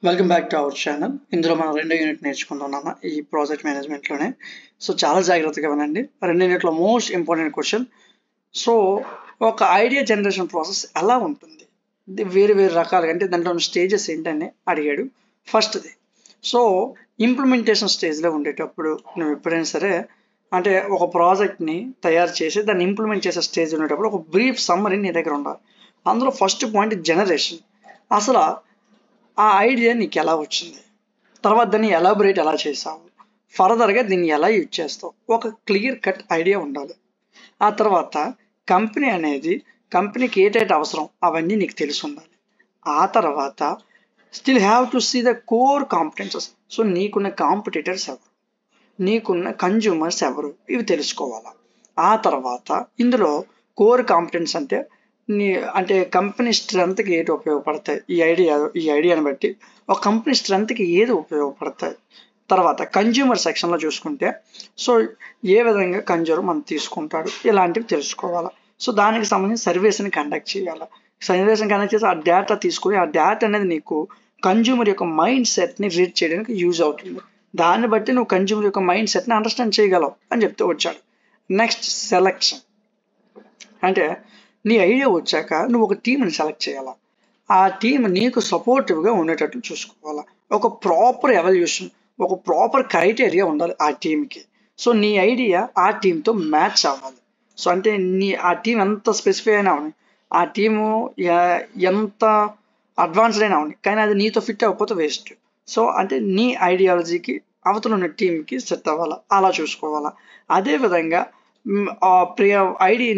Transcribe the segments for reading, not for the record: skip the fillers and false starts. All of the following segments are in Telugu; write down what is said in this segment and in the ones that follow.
Welcome back to our channel. ఇందులో మనం రెండో యూనిట్ నేర్చుకుంటున్నాం ఈ ప్రాజెక్ట్ మేనేజ్మెంట్లోనే. సో చాలా జాగ్రత్తగా వినండి. రెండో యూనిట్లో మోస్ట్ ఇంపార్టెంట్ క్వశ్చన్. సో ఒక ఐడియా జనరేషన్ ప్రాసెస్ ఎలా ఉంటుంది, ఇది వేరు వేరు రకాలుగా, అంటే దాంట్లో ఉన్న స్టేజెస్ ఏంటని అడిగాడు. ఫస్ట్ది, సో ఇంప్లిమెంటేషన్ స్టేజ్లో ఉండేటప్పుడు నువ్వు ఎప్పుడైనా సరే అంటే ఒక ప్రాజెక్ట్ని తయారు చేసి దాన్ని ఇంప్లిమెంట్ చేసే స్టేజ్ ఉండేటప్పుడు ఒక బ్రీఫ్ సమ్మరీ నీ దగ్గర ఉండాలి. అందులో ఫస్ట్ పాయింట్ జనరేషన్. అసలు ఆ ఐడియా నీకు ఎలా వచ్చింది, తర్వాత దాన్ని ఎలాబొరేట్ ఎలా చేసావు, ఫర్దర్గా దీన్ని ఎలా యూజ్ చేస్తావు, ఒక క్లియర్ కట్ ఐడియా ఉండాలి. ఆ తర్వాత కంపెనీకి ఏటైతే అవసరం అవన్నీ నీకు తెలిసి ఉండాలి. ఆ తర్వాత still have to see the core competences. So నీకున్న కాంపిటీటర్స్ ఎవరు, నీకున్న కన్జ్యూమర్స్ ఎవరు, ఇవి తెలుసుకోవాలా. ఆ తర్వాత ఇందులో కోర్ కాంపిటెన్స్ అంటే కంపెనీ స్ట్రెంత్కి ఏది ఉపయోగపడతాయి, ఈ ఐడియాని బట్టి ఒక కంపెనీ స్ట్రెంత్కి ఏది ఉపయోగపడతాయి. తర్వాత కన్జ్యూమర్ సెక్షన్లో చూసుకుంటే సో ఏ విధంగా కన్జ్యూమర్ మనం తీసుకుంటాడు, ఇలాంటివి తెలుసుకోవాలి. సో దానికి సంబంధించి సర్వీస్ని కండక్ట్ చేయాలి. సర్వీస్ని కండక్ట్ చేసి ఆ డేటా తీసుకుని ఆ డేటా అనేది నీకు కన్జ్యూమర్ యొక్క మైండ్ సెట్ని రీడ్ చేయడానికి యూజ్ అవుతుంది. దాన్ని బట్టి నువ్వు కన్జ్యూమర్ యొక్క మైండ్ సెట్ని అండర్స్టాండ్ చేయగలవు అని చెప్తూ వచ్చాడు. Next selection. అంటే నీ ఐడియా వచ్చాక నువ్వు ఒక టీంని సెలెక్ట్ చేయాలా. ఆ టీం నీకు సపోర్టివ్గా ఉండేటట్లు చూసుకోవాలా. ఒక ప్రాపర్ ఎవాల్యుయేషన్, ఒక ప్రాపర్ క్రైటీరియా ఉండాలి ఆ టీంకి. సో నీ ఐడియా ఆ టీంతో మ్యాచ్ అవ్వాలి. సో అంటే ఆ టీం ఎంత స్పెసిఫై అయినా అవని, ఆ టీము ఎంత అడ్వాన్స్డ్ అయినా అవని, కానీ అది నీతో ఫిట్ అవ్వకపోతే వేస్ట్. సో అంటే నీ ఐడియాలజీకి అవతల ఉన్న టీంకి సెట్ అవ్వాలా, అలా చూసుకోవాలా. అదేవిధంగా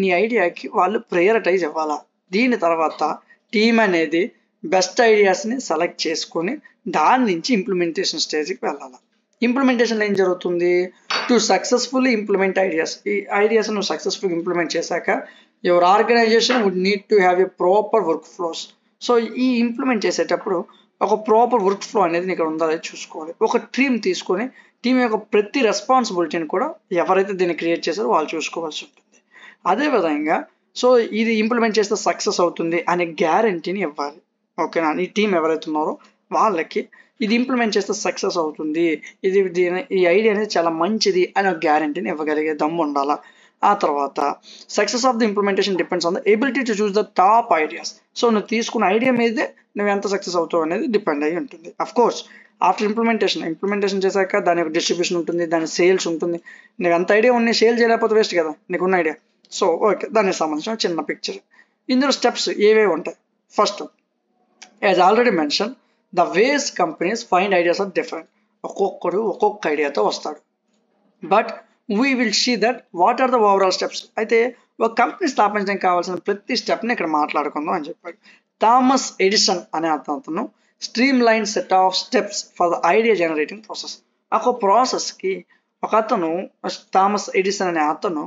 నీ ఐడియాకి వాళ్ళు ప్రయారిటైజ్ అవ్వాలా. దీని తర్వాత టీం అనేది బెస్ట్ ఐడియాస్ని సెలెక్ట్ చేసుకొని దాని నుంచి ఇంప్లిమెంటేషన్ స్టేజ్కి వెళ్ళాలి. ఇంప్లిమెంటేషన్లో ఏం జరుగుతుంది, టు సక్సెస్ఫుల్లీ ఇంప్లిమెంట్ ఐడియాస్. ఈ ఐడియాస్ నువ్వు సక్సెస్ఫుల్ ఇంప్లిమెంట్ చేశాక your organization would need to have a proper work flows. So ఈ ఇంప్లిమెంట్ చేసేటప్పుడు ఒక ప్రాపర్ వర్క్ ఫ్లో అనేది ఇక్కడ ఉండాలి చూసుకోవాలి. ఒక టీం తీసుకొని టీం యొక్క ప్రతి రెస్పాన్సిబిలిటీని కూడా ఎవరైతే దీన్ని క్రియేట్ చేశారో వాళ్ళు చూసుకోవాల్సి ఉంటుంది. అదేవిధంగా సో ఇది ఇంప్లిమెంట్ చేస్తే సక్సెస్ అవుతుంది అనే గ్యారంటీని ఇవ్వాలి. ఓకేనా, ఈ టీం ఎవరైతే ఉన్నారో వాళ్ళకి ఇది ఇంప్లిమెంట్ చేస్తే సక్సెస్ అవుతుంది, ఈ ఐడియా అనేది చాలా మంచిది అనే గ్యారంటీని ఇవ్వగలిగే దమ్ము ఉండాలా. ఆ తర్వాత success of the implementation depends on the ability to choose the top ideas. So నువ్వు తీసుకున్న ఐడియా మీదే నువ్వు ఎంత సక్సెస్ అవుతావు అనేది డిపెండ్ అయ్యి ఉంటుంది. అఫ్ కోర్స్ ఆఫ్టర్ ఇంప్లిమెంటేషన్ చేశాక దాని యొక్క డిస్ట్రిబ్యూషన్ ఉంటుంది, దాని సేల్స్ ఉంటుంది. నీకు ఎంత ఐడియా ఉన్నాయి, సేల్ చేయలేకపోతే వేస్ట్ కదా నీకున్న ఐడియా. సో ఓకే, దానికి సంబంధించిన చిన్న పిక్చర్. ఇందులో స్టెప్స్ ఏవేవి ఉంటాయి. First, as already mention, the ways companies find ideas are different. ఒక్కొక్కడు ఒక్కొక్క ఐడియాతో వస్తాడు. But we will see that what are the overall steps. అయితే ఒక కంపెనీ స్థాపించడానికి కావాల్సిన ప్రతి స్టెప్ని ఇక్కడ మాట్లాడుకుందాం అని చెప్పాడు. థామస్ ఎడిసన్ అనే అతను streamline set of steps for the idea generating process. ఒక ప్రాసెస్కి థామస్ ఎడిసన్ అనే అతను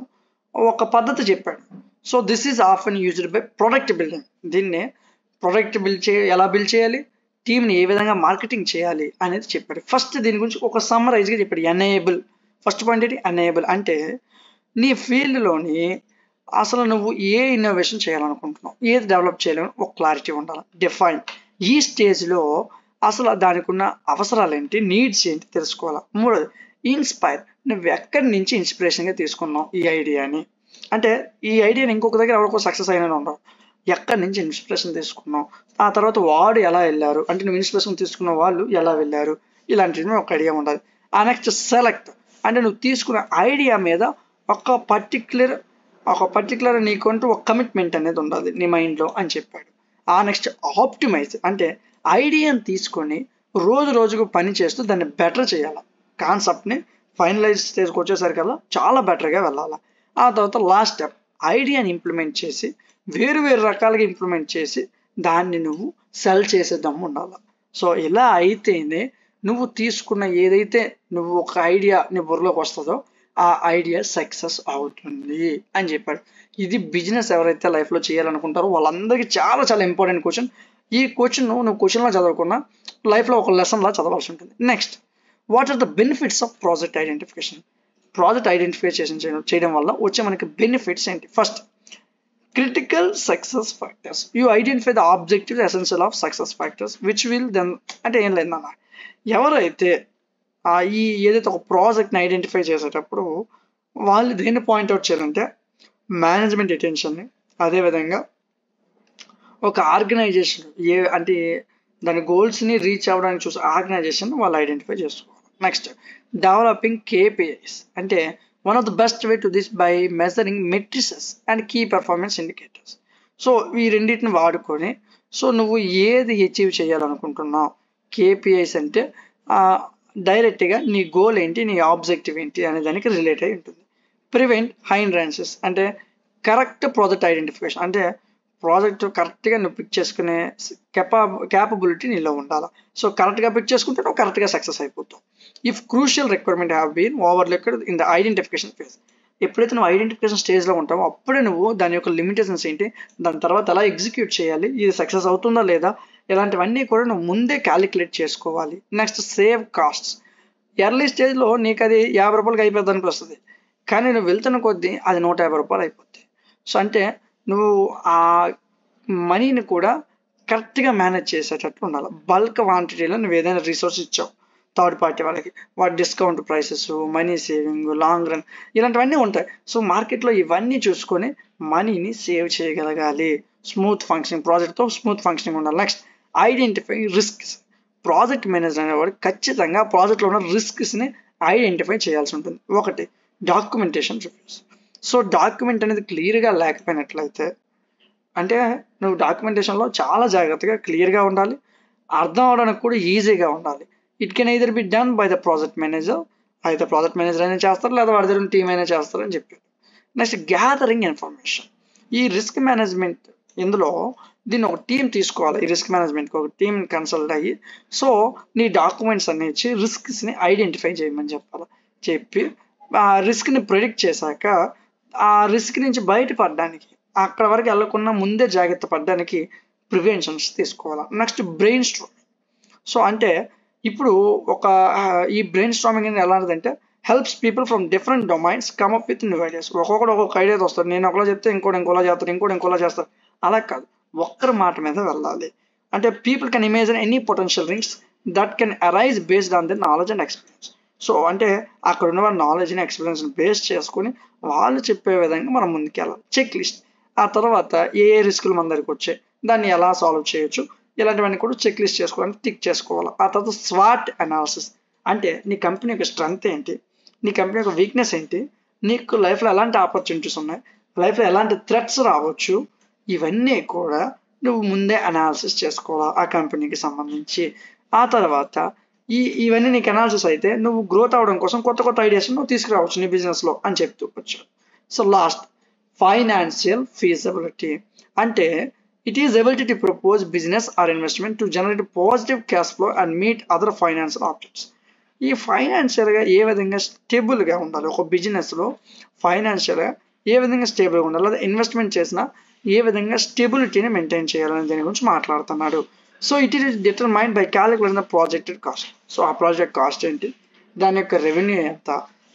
ఒక పద్ధతి చెప్పాడు. So this is often used by product building. దీన్నే ప్రొడక్ట్ ఎలా బిల్డ్ చేయాలి, టీంని ఏ విధంగా మార్కెటింగ్ చేయాలి అనేది చెప్పాడు. ఫస్ట్ దీని గురించి ఒక సమ్మరైజ్గా చెప్పాడు. ఎనేబుల్. ఫస్ట్ పాయింట్ ఏంటి, ఎనేబుల్ అంటే నీ ఫీల్డ్లోని అసలు నువ్వు ఏ ఇన్నోవేషన్ చేయాలనుకుంటున్నావు, ఏది డెవలప్ చేయాలని ఒక క్లారిటీ ఉండాలి. డిఫైన్. ఈ స్టేజ్లో అసలు దానికి ఉన్న అవసరాలు ఏంటి, నీడ్స్ ఏంటి తెలుసుకోవాలి. మూడోది ఇన్స్పైర్. నువ్వు ఎక్కడి నుంచి ఇన్స్పిరేషన్గా తీసుకున్నావు ఈ ఐడియాని, అంటే ఈ ఐడియాని ఇంకొక దగ్గర ఎవరికో సక్సెస్ అయినా ఉండవు, ఎక్కడి నుంచి ఇన్స్పిరేషన్ తీసుకున్నావు. ఆ తర్వాత వాడు ఎలా వెళ్ళారు, అంటే నువ్వు ఇన్స్పిరేషన్ తీసుకున్న వాళ్ళు ఎలా వెళ్ళారు, ఇలాంటివి ఒక ఐడియా ఉండాలి. ఆ నెక్స్ట్ సెలెక్ట్. అంటే నువ్వు తీసుకున్న ఐడియా మీద ఒక పర్టికులర్ నీకంటూ ఒక కమిట్మెంట్ అనేది ఉండాలి నీ మైండ్లో అని చెప్పాడు. ఆ నెక్స్ట్ ఆప్టిమైజ్. అంటే ఐడియాని తీసుకొని రోజు రోజుకు పని చేస్తూ దాన్ని బెటర్ చేయాలి. కాన్సెప్ట్ని ఫైనలైజ్ స్టేజ్కి వచ్చేసరికల్లా చాలా బెటర్గా వెళ్ళాలి. ఆ తర్వాత లాస్ట్ స్టెప్, ఐడియాని ఇంప్లిమెంట్ చేసి వేరు రకాలుగా ఇంప్లిమెంట్ చేసి దాన్ని నువ్వు సెల్ చేసే దమ్ము ఉండాలి. సో ఇలా అయితేనే నువ్వు తీసుకున్న ఏదైతే నువ్వు ఒక ఐడియా నీ బుర్రలోకి వస్తుందో ఆ ఐడియా సక్సెస్ అవుతుంది అని చెప్పాడు. ఇది బిజినెస్ ఎవరైతే లైఫ్లో చేయాలనుకుంటారో వాళ్ళందరికీ చాలా చాలా ఇంపార్టెంట్ క్వశ్చన్. ఈ క్వశ్చన్ నువ్వు క్వశ్చన్లా చదవకుండా లైఫ్లో ఒక లెసన్లా చదవాల్సి ఉంటుంది. Next, what are the benefits of project identification. Project identification చేయడం వల్ల వచ్చే మనకి బెనిఫిట్స్ ఏంటి. First, critical success factors. You identify the objective essential of success factors which will then, అంటే ఏం లేదన్న, ఎవరైతే ఈ ఏదైతే ఒక ప్రాజెక్ట్ని ఐడెంటిఫై చేసేటప్పుడు వాళ్ళు దేన్ని పాయింట్అవుట్ చేయాలంటే మేనేజ్మెంట్ అటెన్షన్ని, అదేవిధంగా ఒక ఆర్గనైజేషన్ అంటే దాని గోల్స్ని రీచ్ అవ్వడానికి చూసే ఆర్గనైజేషన్ వాళ్ళు ఐడెంటిఫై చేసుకోవాలి. నెక్స్ట్ డెవలపింగ్ కేపీఐస్, అంటే one of the best way to this by measuring matrices and key performance indicators. So ఈ రెండింటిని వాడుకొని సో నువ్వు ఏది అచీవ్ చేయాలనుకుంటున్నావు, కేపీఐస్ అంటే డైరెక్ట్గా నీ గోల్ ఏంటి, నీ ఆబ్జెక్టివ్ ఏంటి అనే దానికి రిలేట్ అయి ఉంటుంది. ప్రివెంట్ హైండ్రాన్సెస్, అంటే కరెక్ట్ ప్రాజెక్ట్ ఐడెంటిఫికేషన్, అంటే ప్రాజెక్ట్ కరెక్ట్గా నువ్వు పిక్ చేసుకునే క్యాపబిలిటీ నీలో ఉండాలి. సో కరెక్ట్గా పిక్ చేసుకుంటే నువ్వు కరెక్ట్గా సక్సెస్ అయిపోతావు. If crucial requirement have been overlooked in the identification phase, ఎప్పుడైతే నువ్వు ఐడెంటిఫికేషన్ స్టేజ్లో ఉంటావో అప్పుడే నువ్వు దాని యొక్క లిమిటేషన్స్ ఏంటి, దాని తర్వాత ఎలా ఎగ్జిక్యూట్ చేయాలి, ఇది సక్సెస్ అవుతుందా లేదా, ఇలాంటివన్నీ కూడా నువ్వు ముందే క్యాలిక్యులేట్ చేసుకోవాలి. Next save costs. ఎర్లీ స్టేజ్లో నీకు అది 50 రూపాయలకి అయిపోద్ది అనిపిస్తుంది, కానీ నువ్వు వెళ్తున్న కొద్దీ అది 150 రూపాయలు అయిపోద్ది. సో అంటే నువ్వు ఆ మనీని కూడా కరెక్ట్గా మేనేజ్ చేసేటట్టు ఉండాలి. బల్క్ క్వాంటిటీలో నువ్వు ఏదైనా రిసోర్స్ ఇచ్చావు థర్డ్ పార్టీ వాళ్ళకి, వాటి discount prices, money saving, long run, ఇలాంటివన్నీ ఉంటాయి. సో మార్కెట్లో ఇవన్నీ చూసుకొని మనీని సేవ్ చేయగలగాలి. స్మూత్ ఫంక్షనింగ్, ప్రాజెక్ట్తో స్మూత్ ఫంక్షనింగ్ ఉండాలి. Next identify risks. Project manager అనేవాడు ఖచ్చితంగా ప్రాజెక్ట్లో ఉన్న రిస్క్స్ని ఐడెంటిఫై చేయాల్సి ఉంటుంది. ఒకటి డాక్యుమెంటేషన్ రివ్యూస్. సో డాక్యుమెంట్ అనేది క్లియర్గా లేకపోయినట్లయితే, అంటే నువ్వు డాక్యుమెంటేషన్లో చాలా జాగ్రత్తగా క్లియర్గా ఉండాలి, అర్థం అవడానికి కూడా ఈజీగా ఉండాలి. It can either be done by the project manager, అయితే ప్రాజెక్ట్ మేనేజర్ అయినా చేస్తారు లేదా వాడి దగ్గర టీమ్ అయినా చేస్తారని చెప్పారు. Next gathering information. ఈ రిస్క్ మేనేజ్మెంట్ ఇందులో దీన్ని ఒక టీం తీసుకోవాలి. ఈ రిస్క్ మేనేజ్మెంట్కి ఒక టీం కన్సల్ట్ అయ్యి సో నీ డాక్యుమెంట్స్ అన్ని ఇచ్చి రిస్క్స్ని ఐడెంటిఫై చేయమని చెప్పి ఆ రిస్క్ని ప్రెడిక్ట్ చేశాక ఆ రిస్క్ నుంచి బయటపడడానికి, అక్కడ వరకు వెళ్ళకుండా ముందే జాగ్రత్త పడడానికి ప్రివెన్షన్స్ తీసుకోవాలి. Next brain storming. సో అంటే ఇప్పుడు ఈ బ్రెయిన్ స్ట్రామింగ్ అనేది ఎలాంటిదంటే helps people from different domains come up with new ideas. ఒక్కొక్కడు ఒక్కొక్క ఐడియాతో వస్తారు. నేను ఒకలా చెప్తే ఇంకోలా చేస్తారు, ఇంకోలా చేస్తారు. అలా కాదు, ఒక్కరి మాట మీద వెళ్ళాలి. అంటే people can imagine any potential rings that can arise based on the knowledge and experience. So అంటే అక్కడ ఉన్న వాళ్ళ నాలెడ్జ్ని ఎక్స్పీరియన్స్ని బేస్ చేసుకొని వాళ్ళు చెప్పే విధంగా మనం ముందుకెళ్ళాలి. Check list. ఆ తర్వాత ఏ రిస్కులు మన దగ్గరికి వచ్చాయి, దాన్ని ఎలా సాల్వ్ చేయొచ్చు, ఇలాంటివన్నీ కూడా చెక్ లిస్ట్ చేసుకోవడానికి టిక్ చేసుకోవాలి. ఆ తర్వాత స్వాట్ అనాలిసిస్. అంటే నీ కంపెనీ యొక్క స్ట్రెంగ్త్ ఏంటి, నీ కంపెనీ యొక్క వీక్నెస్ ఏంటి, నీకు లైఫ్లో ఎలాంటి ఆపర్చునిటీస్ ఉన్నాయి, లైఫ్లో ఎలాంటి థ్రెట్స్ రావచ్చు, ఇవన్నీ కూడా నువ్వు ముందే అనాలిసిస్ చేసుకోవాలి ఆ కంపెనీకి సంబంధించి. ఆ తర్వాత ఇవన్నీ నీకు అనాలిసిస్ అయితే నువ్వు గ్రోత్ అవడం కోసం కొత్త ఐడియాస్ నువ్వు తీసుకురావచ్చు నీ బిజినెస్లో అని చెప్తూ వచ్చావు. So last financial feasibility. అంటే it is ability to propose business or investment to generate positive cash flow and meet other financial objects. ఈ ఫైనాన్షియల్గా ఏ విధంగా స్టేబుల్గా ఉండాలి, ఒక బిజినెస్లో ఫైనాన్షియల్గా ఏ విధంగా స్టేబుల్గా ఉండాలి, లేదా ఇన్వెస్ట్మెంట్ చేసినా ఏ విధంగా స్టెబిలిటీని మెయింటైన్ చేయాలనే దాని గురించి మాట్లాడుతున్నాడు. So it is determined by calculating the projected cost. So ఆ ప్రాజెక్ట్ కాస్ట్ ఏంటి, దాని యొక్క రెవెన్యూ ఎంత,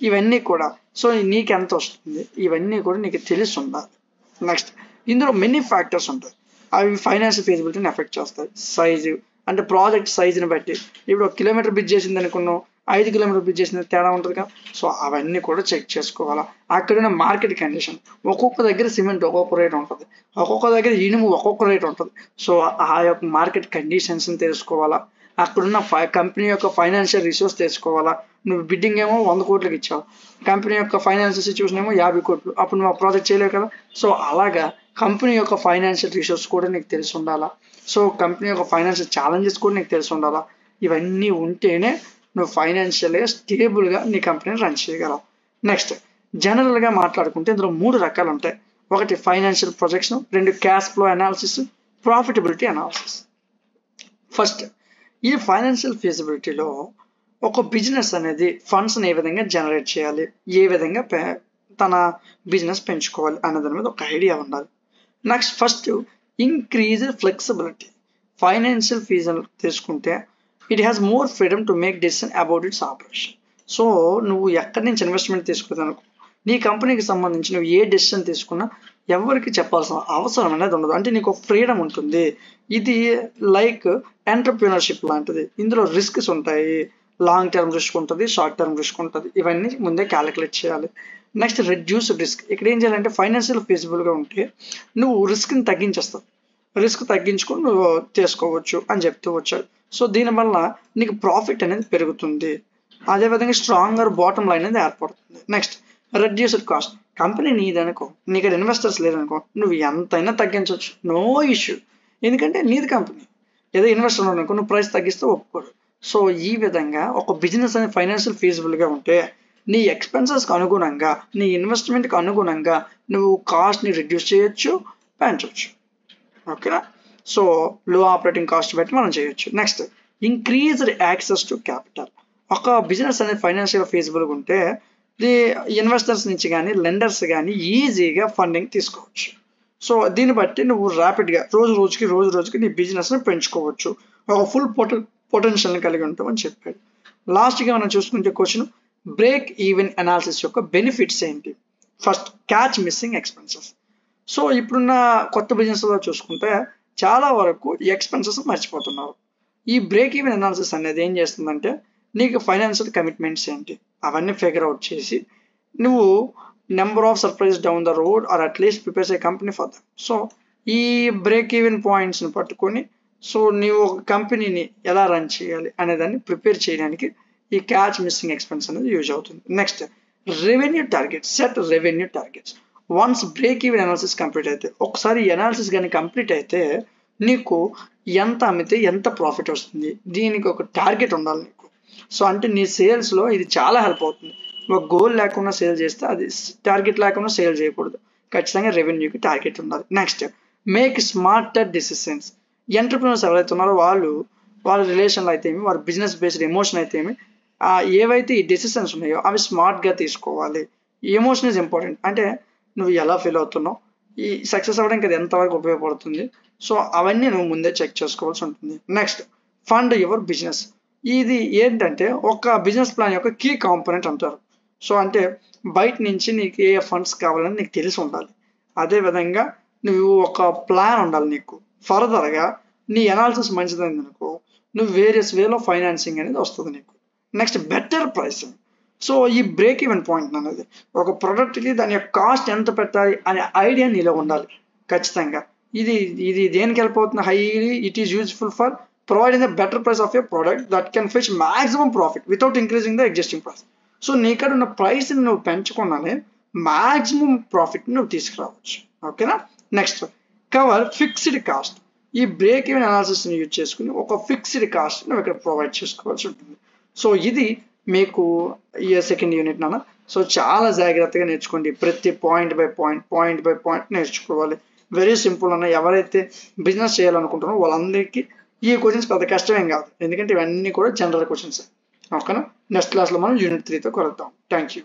ఇవన్నీ కూడా సో నీకు ఎంత వస్తుంది, ఇవన్నీ కూడా నీకు తెలిసి ఉండాలి. నెక్స్ట్ ఇందులో మెనీ ఫ్యాక్టర్స్ ఉంటాయి, అవి ఫైనాన్షియల్ ఫీజిబిలిటీని ఎఫెక్ట్ చేస్తాయి. సైజు, అంటే ప్రాజెక్ట్ సైజుని బట్టి, ఇప్పుడు 1 కిలోమీటర్ బిజ్ చేసింది అనుకున్నాం, 5 కిలోమీటర్ బిజ్ చేసింది తేడా ఉంటుంది కదా. సో అవన్నీ కూడా చెక్ చేసుకోవాలా. అక్కడున్న మార్కెట్ కండిషన్, ఒక్కొక్క దగ్గర సిమెంట్ ఒక్కొక్క రేట్ ఉంటుంది, ఒక్కొక్క దగ్గర ఇనుము ఒక్కొక్క రేట్ ఉంటుంది. సో ఆ యొక్క మార్కెట్ కండిషన్స్ని తెలుసుకోవాలా. అక్కడున్న కంపెనీ యొక్క ఫైనాన్షియల్ రిసోర్స్ తెలుసుకోవాలా. నువ్వు బిడ్డింగ్ ఏమో 100 కోట్లకి ఇచ్చావు, కంపెనీ యొక్క ఫైనాన్షియల్ సిచ్యువేషన్ ఏమో 50 కోట్లు, అప్పుడు నువ్వు ఆ ప్రాజెక్ట్ చేయలేవు కదా. సో అలాగా కంపెనీ యొక్క ఫైనాన్షియల్ రిసోర్స్ కూడా నీకు తెలిసి ఉండాలా. సో కంపెనీ యొక్క ఫైనాన్షియల్ ఛాలెంజెస్ కూడా నీకు తెలిసి ఉండాలా. ఇవన్నీ ఉంటేనే నువ్వు ఫైనాన్షియల్గా స్టేబుల్గా నీ కంపెనీని రన్ చేయగలవు. నెక్స్ట్ జనరల్గా మాట్లాడుకుంటే ఇందులో 3 రకాలు ఉంటాయి. ఒకటి financial projection, 2 cash flow analysis, profitability analysis. First ఈ ఫైనాన్షియల్ ఫీజిబిలిటీలో ఒక బిజినెస్ అనేది ఫండ్స్ని ఏ విధంగా జనరేట్ చేయాలి, ఏ విధంగా తన బిజినెస్ పెంచుకోవాలి అనే దాని మీద ఒక ఐడియా ఉండాలి. Next first increase flexibility. Financial ఫీజు తీసుకుంటే it has more freedom to make decision about its operation. So నువ్వు ఎక్కడి నుంచి ఇన్వెస్ట్మెంట్ తీసుకుంటాను, నీ కంపెనీకి సంబంధించి నువ్వు ఏ డెసిషన్ తీసుకున్నా ఎవరికి చెప్పాల్సిన అవసరం అనేది ఉండదు. అంటే నీకు ఫ్రీడమ్ ఉంటుంది. ఇది లైక్ ఎంటర్‌ప్రెన్యూర్‌షిప్ లాంటిది. ఇందులో రిస్క్స్ ఉంటాయి. లాంగ్ టర్మ్ రిస్క్ ఉంటది. షార్ట్ టర్మ్ రిస్క్ ఉంటది. ఇవన్నీ ముందే కాలిక్యులేట్ చేయాలి. Next reduced risk. ఇక్కడ ఏం చేయాలంటే ఫైనాన్షియల్ ఫీజిబుల్‌గా ఉంటే నువ్వు రిస్క్‌ని తగ్గించేస్తావు. రిస్క్ తగ్గించుకొని నువ్వు చేసుకోవచ్చు అని చెప్తూ వచ్చాడు. సో దీనివల్ల నీకు ప్రాఫిట్ అనేది పెరుగుతుంది. అదేవిధంగా స్ట్రాంగర్ బాటమ్ లైన్ అనేది ఏర్పడుతుంది. Next reduced cost. కంపెనీ నీదనుకో, నీ ఇక్కడ ఇన్వెస్టర్స్ లేదనుకో, నువ్వు ఎంతైనా తగ్గించవచ్చు. No issue. ఎందుకంటే నీది కంపెనీ. ఏదో ఇన్వెస్టర్ అనుకో, నువ్వు ప్రైస్ తగ్గిస్తే ఒప్పుకోడు. సో ఈ విధంగా ఒక బిజినెస్ అనేది ఫైనాన్షియల్ ఫీజిబుల్గా ఉంటే నీ ఎక్స్పెన్సెస్కి అనుగుణంగా, నీ ఇన్వెస్ట్మెంట్కి అనుగుణంగా నువ్వు కాస్ట్ని రిడ్యూస్ చేయొచ్చు, పెంచవచ్చు. ఓకేనా? సో లో ఆపరేటింగ్ కాస్ట్ బట్టి మనం చేయొచ్చు. Next increased access to capital. ఒక బిజినెస్ అనేది ఫైనాన్షియల్ ఫీజిబుల్గా ఉంటే ది ఇన్వెస్టర్స్ నుంచి కానీ లెండర్స్ కానీ ఈజీగా ఫండింగ్ తీసుకోవచ్చు. సో దీన్ని బట్టి నువ్వు ర్యాపిడ్గా రోజు రోజుకి నీ బిజినెస్ని పెంచుకోవచ్చు. ఒక ఫుల్ పొటెన్షియల్ని కలిగి ఉంటామని చెప్పాడు. లాస్ట్గా మనం చూసుకుంటే క్వశ్చన్ బ్రేక్ ఈవెన్ అనాలిసిస్ యొక్క బెనిఫిట్స్ ఏంటి? First catch missing expenses. So ఇప్పుడున్న కొత్త బిజినెస్లో చూసుకుంటే చాలా వరకు ఎక్స్పెన్సెస్ మర్చిపోతున్నారు. ఈ బ్రేక్ ఈవెన్ అనాలిసిస్ అనేది ఏం చేస్తుందంటే నీకు ఫైనాన్షియల్ కమిట్మెంట్స్ ఏంటి అవన్నీ ఫిగర్ అవుట్ చేసి నువ్వు number of surprise down the road or at least prepares a company for them. So ఈ బ్రేక్ ఈవెన్ పాయింట్స్ని పట్టుకొని సో నీవు ఒక కంపెనీని ఎలా రన్ చేయాలి అనేదాన్ని ప్రిపేర్ చేయడానికి ఈ క్యాచ్ మిస్సింగ్ ఎక్స్పెన్స్ అనేది యూజ్ అవుతుంది. Next revenue targets. Set revenue targets. Once break even analysis complete అయితే, ఒకసారి ఈ అనాలిసిస్ కానీ కంప్లీట్ అయితే నీకు ఎంత అమ్మితే ఎంత ప్రాఫిట్ వస్తుంది, దీనికి ఒక టార్గెట్ ఉండాలి నీకు. సో అంటే నీ సేల్స్లో ఇది చాలా హెల్ప్ అవుతుంది. ఒక గోల్ లేకుండా సేల్ చేస్తే అది టార్గెట్ లేకుండా సేల్ చేయకూడదు. ఖచ్చితంగా రెవెన్యూకి టార్గెట్ ఉండాలి. Next make smarter decisions. Entrepreneurs ఎవరైతే ఉన్నారో వాళ్ళ రిలేషన్లో అయితే ఏమి, వారి బిజినెస్ బేస్డ్ ఎమోషన్ అయితే ఏమి, ఏవైతే ఈ డెసిషన్స్ ఉన్నాయో అవి స్మార్ట్గా తీసుకోవాలి. Emotion is important. అంటే నువ్వు ఎలా ఫీల్ అవుతున్నావు, ఈ సక్సెస్ అవ్వడానికి అది ఎంతవరకు ఉపయోగపడుతుంది, సో అవన్నీ నువ్వు ముందే చెక్ చేసుకోవాల్సి ఉంటుంది. Next fund your business. ఇది ఏంటంటే ఒక బిజినెస్ ప్లాన్ యొక్క కీ కాంపోనెంట్ అంటారు. సో అంటే బయట నుంచి నీకు ఏ ఫండ్స్ కావాలని నీకు తెలిసి ఉండాలి. అదేవిధంగా నువ్వు ఒక ప్లాన్ ఉండాలి నీకు. ఫర్దర్గా నీ అనాలిసిస్ మంచిదైంది అనుకో, నువ్వు వేరియస్ వేలో ఫైనాన్సింగ్ అనేది వస్తుంది నీకు. Next better pricing. సో ఈ బ్రేక్ ఈవెన్ పాయింట్ అనేది ఒక ప్రోడక్ట్కి దాని యొక్క కాస్ట్ ఎంత పెట్టాలి అనే ఐడియా నీలో ఉండాలి ఖచ్చితంగా. ఇది ఇది దేనికి హెల్ప్ అవుతుంది? Highly it is useful for providing the better price of your product that can fetch maximum profit without increasing the existing price. So నీకడ ఉన్న ప్రైస్ని నువ్వు పెంచకుండానే మాక్సిమం ప్రాఫిట్ నువ్వు తీసుకురావచ్చు. ఓకేనా? Next cover fixed cost. ఈ బ్రేక్ ఈవెన్ అనాలిసిస్ని యూజ్ చేసుకుని ఒక ఫిక్స్డ్ కాస్ట్ నువ్వు ఇక్కడ ప్రొవైడ్ చేసుకోవాల్సి ఉంటుంది. సో ఇది మీకు ఈ సెకండ్ యూనిట్ నాన్న. సో చాలా జాగ్రత్తగా నేర్చుకోండి. ప్రతి పాయింట్ బై పాయింట్ నేర్చుకోవాలి. వెరీ సింపుల్ అన్న. ఎవరైతే బిజినెస్ చేయాలనుకుంటున్నారో వాళ్ళందరికీ ఈ క్వశ్చన్స్ పెద్ద కష్టమేం కాదు. ఎందుకంటే ఇవన్నీ కూడా జనరల్ క్వశ్చన్స్. ఓకేనా? నెక్స్ట్ క్లాస్లో మనం యూనిట్ 3తో కలుద్దాం. Thank you.